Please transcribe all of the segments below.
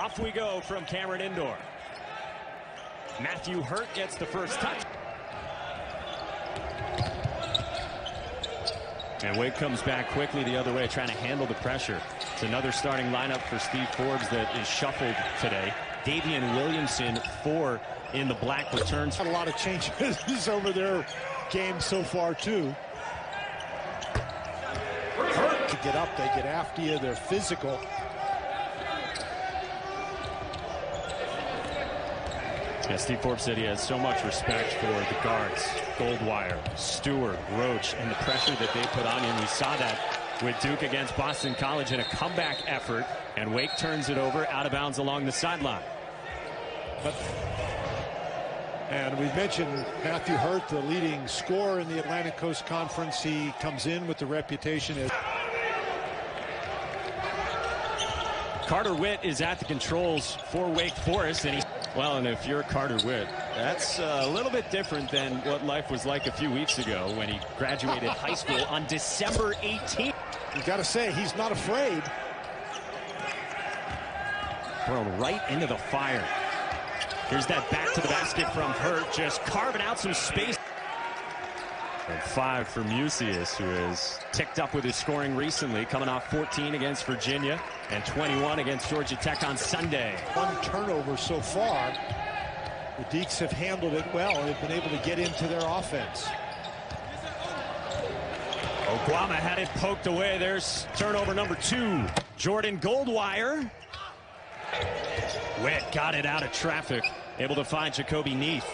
Off we go from Cameron Indoor. Matthew Hurt gets the first touch. And Wake comes back quickly the other way, trying to handle the pressure. It's another starting lineup for Steve Forbes that is shuffled today. Davian Williamson, 4 in the black, returns. Had a lot of changes over their game so far, too. Hurt to get up, they get after you, they're physical. Yeah, Steve Forbes said he has so much respect for the guards, Goldwire, Steward, Roach, and the pressure that they put on him. We saw that with Duke against Boston College in a comeback effort, and Wake turns it over out of bounds along the sideline. And we mentioned Matthew Hurt, the leading scorer in the Atlantic Coast Conference. He comes in with the reputation as Carter Witt is at the controls for Wake Forest, and well, and if you're Carter Witt, that's a little bit different than what life was like a few weeks ago when he graduated high school on December 18th. You got to say, he's not afraid. Thrown right into the fire. Here's that back to the basket from Hurt, just carving out some space. And 5 for Mucius, who has ticked up with his scoring recently, coming off 14 against Virginia and 21 against Georgia Tech on Sunday. 1 turnover so far. The Deeks have handled it well and have been able to get into their offense. Oguama had it poked away. There's turnover number 2. Jordan Goldwire. Witt got it out of traffic, able to find Jacoby Neath.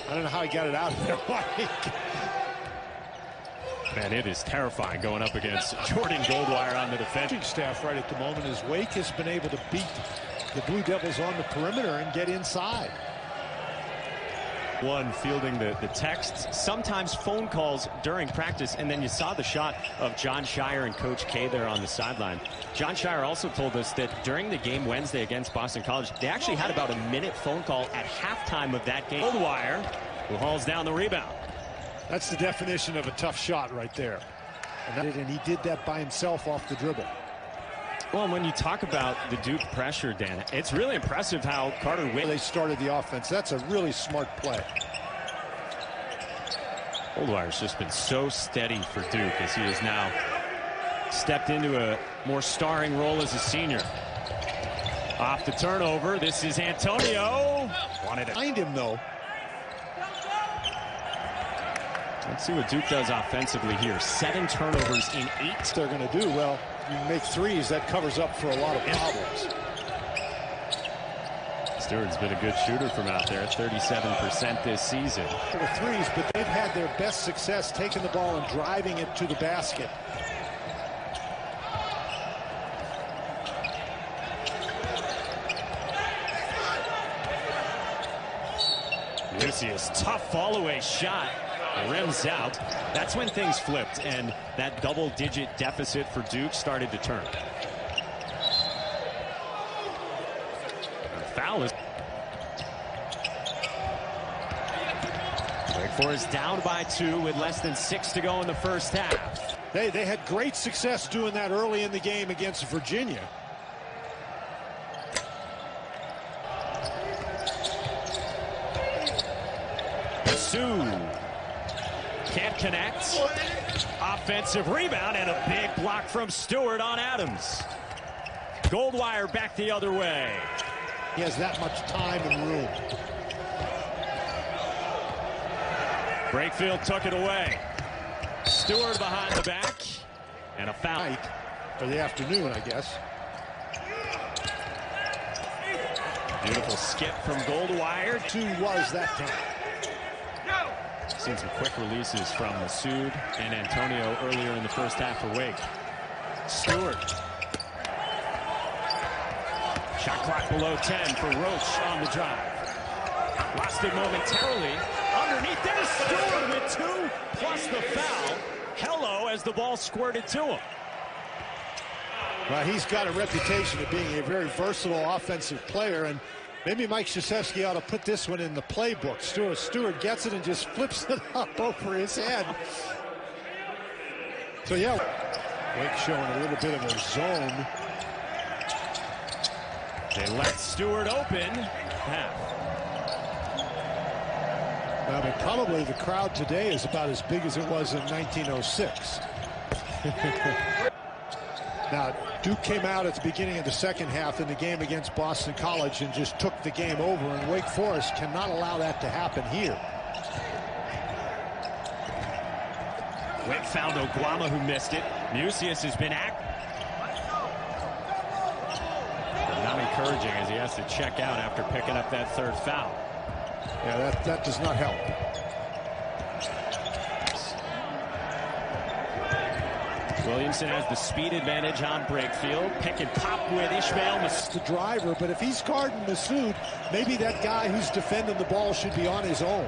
I don't know how he got it out of there. Man, it is terrifying going up against Jordan Goldwire on the defensive staff right at the moment as Wake has been able to beat the Blue Devils on the perimeter and get inside. One fielding the texts, sometimes phone calls during practice, and then you saw the shot of John Shire and Coach K there on the sideline. John Shire also told us that during the game Wednesday against Boston College, they actually had about a minute phone call at halftime of that game. Goldwire, who hauls down the rebound. That's the definition of a tough shot right there. And he did that by himself off the dribble. Well, and when you talk about the Duke pressure, Dan, it's really impressive how Carter Witt. They started the offense. That's a really smart play. Goldwire's just been so steady for Duke as he has now stepped into a more starring role as a senior. Off the turnover, this is Antonio. Wanted it behind him, though. Let's see what Duke does offensively here. 7 turnovers in 8. They're going to do well. You make threes, that covers up for a lot of problems. Steward's been a good shooter from out there, 37% this season. For the threes, but they've had their best success taking the ball and driving it to the basket. Lucius, tough fall-away shot. Rims out. That's when things flipped, and that double-digit deficit for Duke started to turn. A foul is. Wake Forest down by 2 with less than 6 to go in the first half. They had great success doing that early in the game against Virginia. Sue. Can't connect. Offensive rebound and a big block from Steward on Adams. Goldwire back the other way. He has that much time and room. Brakefield took it away. Steward behind the back. And a foul. For the afternoon, I guess. Beautiful skip from Goldwire. 2 was that time. Seen some quick releases from Masood and Antonio earlier in the first half for Wake. Stewart. Shot clock below 10 for Roach on the drive. Lost it momentarily. Underneath, there's Stewart with 2 plus the foul. Hello as the ball squirted to him. Well, he's got a reputation of being a very versatile offensive player, and maybe Mike Krzyzewski ought to put this one in the playbook. Stewart gets it and just flips it up over his head. So, yeah, Wake showing a little bit of a zone They let Steward open. Half. I mean, probably the crowd today is about as big as it was in 1906. Now, Duke came out at the beginning of the second half in the game against Boston College and just took the game over, and Wake Forest cannot allow that to happen here. Wake found Oguama, who missed it. Mucius has been not encouraging as he has to check out after picking up that third foul. Yeah, that does not help. Williamson has the speed advantage on Brakefield. Pick and pop with Ishmael. The driver, but if he's guarding Massoud, maybe that guy who's defending the ball should be on his own.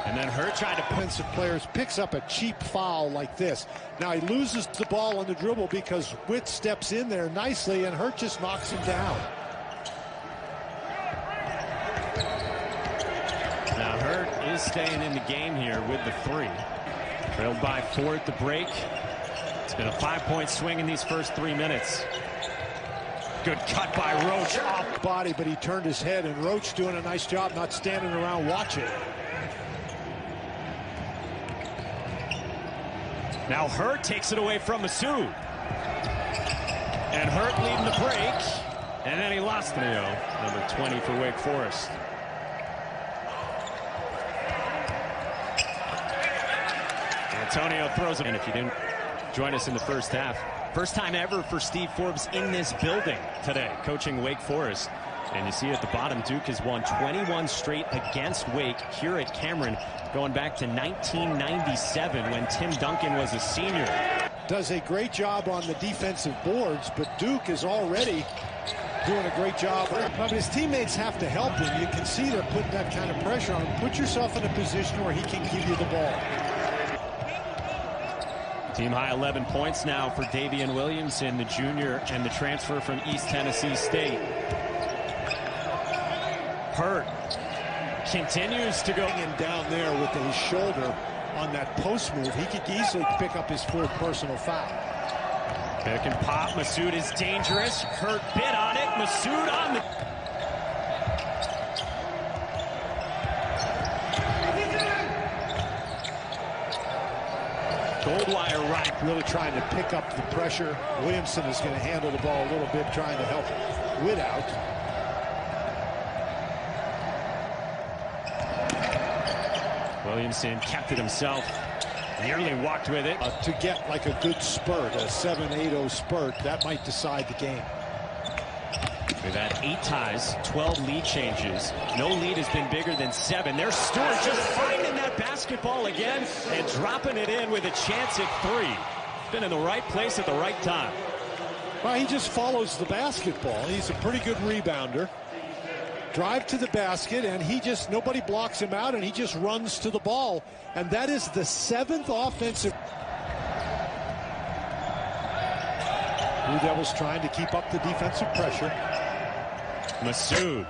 And then Hurt tried to defensive players picks up a cheap foul like this. Now he loses the ball on the dribble because Witt steps in there nicely and Hurt just knocks him down. Now Hurt is staying in the game here with the three. Trailed by 4 at the break. It's been a 5-point swing in these first 3 minutes. Good cut by Roach. Off body, but he turned his head, and Roach doing a nice job not standing around watching. Now Hurt takes it away from Massoud. And Hurt leading the break. And then he lost Leo, number 20 for Wake Forest. Antonio throws him. And if you didn't join us in the first half, first time ever for Steve Forbes in this building today, coaching Wake Forest. And you see at the bottom, Duke has won 21 straight against Wake here at Cameron, going back to 1997 when Tim Duncan was a senior. Does a great job on the defensive boards, but Duke is already doing a great job. But his teammates have to help him. You can see they're putting that kind of pressure on him. Put yourself in a position where he can give you the ball. Team high 11 points now for Davian Williamson, the junior, and the transfer from East Tennessee State. Hurt continues to go in down there with his shoulder on that post move. He could easily pick up his 4th personal foul. Pick and pop. Massoud is dangerous. Hurt bit on it. Massoud on the... Goldwire right. Really trying to pick up the pressure. Williamson is going to handle the ball a little bit, trying to help Witt out. Williamson kept it himself. Nearly walked with it. To get like a good spurt, a 7-8-0 spurt, that might decide the game. We've had 8 ties, 12 lead changes. No lead has been bigger than 7. There's Stewart just finding that basketball again and dropping it in with a chance at 3. Been in the right place at the right time. Well, he just follows the basketball. He's a pretty good rebounder. Drive to the basket, and nobody blocks him out, and he just runs to the ball. And that is the 7th offensive. Blue Devils trying to keep up the defensive pressure. Massoud.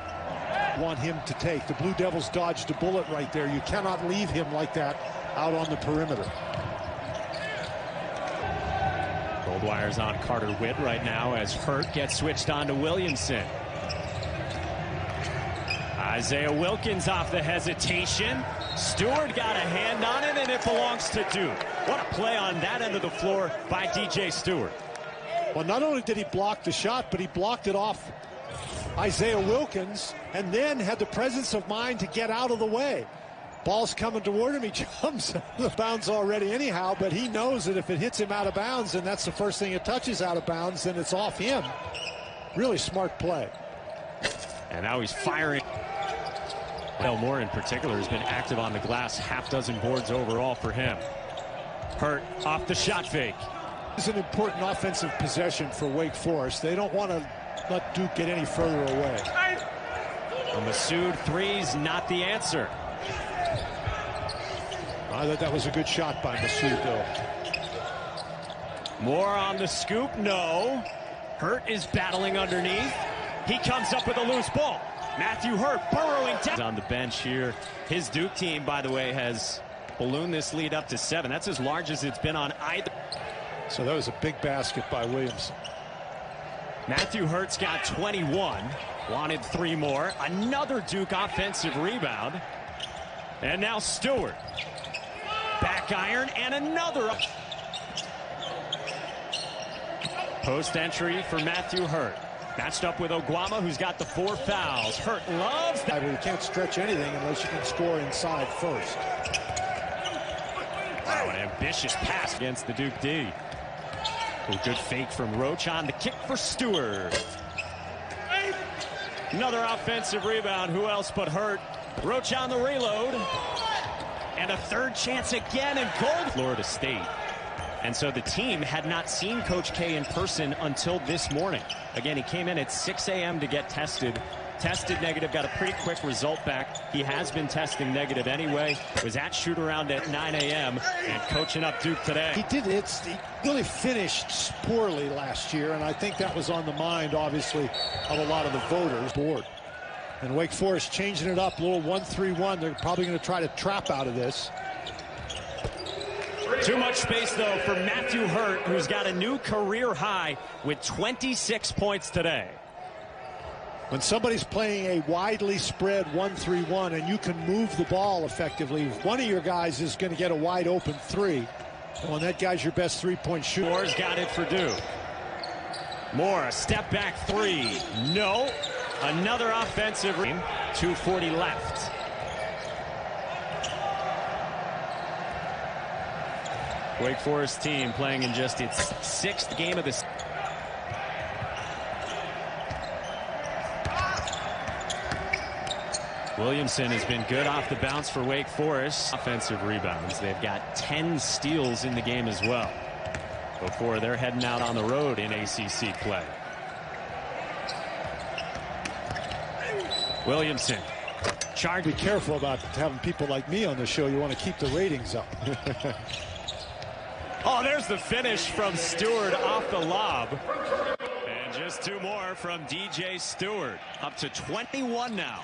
Want him to take. The Blue Devils dodged a bullet right there. You cannot leave him like that out on the perimeter. Goldwire's on Carter Witt right now as Hurt gets switched on to Williamson. Isaiah Wilkins off the hesitation. Steward got a hand on it, and it belongs to Duke. What a play on that end of the floor by DJ Steward. Well, not only did he block the shot, but he blocked it off Isaiah Wilkins and then had the presence of mind to get out of the way. Ball's coming toward him. He jumps out of bounds already anyhow, but he knows that if it hits him out of bounds and that's the first thing it touches out of bounds, then it's off him. Really smart play. And now he's firing. Elmore in particular has been active on the glass, half-dozen boards overall for him. Hurt off the shot fake. This is an important offensive possession for Wake Forest. They don't want to let Duke get any further away. A Massoud three's not the answer. I thought that was a good shot by Massoud, though. More on the scoop, no. Hurt is battling underneath. He comes up with a loose ball. Matthew Hurt burrowing down. On the bench here. His Duke team, by the way, has ballooned this lead up to 7. That's as large as it's been on either. So that was a big basket by Williamson. Matthew Hurt's got 21. Wanted 3 more. Another Duke offensive rebound. And now Steward. Back iron and another. Post entry for Matthew Hurt. Matched up with Oguama, who's got the 4 fouls. Hurt loves that. You can't stretch anything unless you can score inside first. Wow, an ambitious pass against the Duke D. A good fake from Roach on the kick for Steward. Another offensive rebound. Who else but Hurt? Roach on the reload. And a third chance again in gold. Florida State. And so the team had not seen Coach K in person until this morning. Again, he came in at 6 a.m. to get tested. Tested negative, got a pretty quick result back. He has been testing negative anyway. Was at shoot around at 9 a.m. and coaching up Duke today. He really finished poorly last year, and I think that was on the mind, obviously, of a lot of the voters. Board. And Wake Forest changing it up, a little 1-3-1. They're probably going to try to trap out of this. Too much space, though, for Matthew Hurt, who's got a new career high with 26 points today. When somebody's playing a widely spread 1-3-1 and you can move the ball effectively, one of your guys is going to get a wide open 3. And when that guy's your best 3-point shooter. Moore's got it for Duke. Moore, a step back 3. No. Another offensive. 2:40 left. Wake Forest team playing in just its 6th game of the season. Williamson has been good off the bounce for Wake Forest. Offensive rebounds. They've got 10 steals in the game as well before they're heading out on the road in ACC play. Williamson. Be careful about having people like me on the show. You want to keep the ratings up. Oh, there's the finish from Steward off the lob. And just 2 more from DJ Steward. Up to 21 now.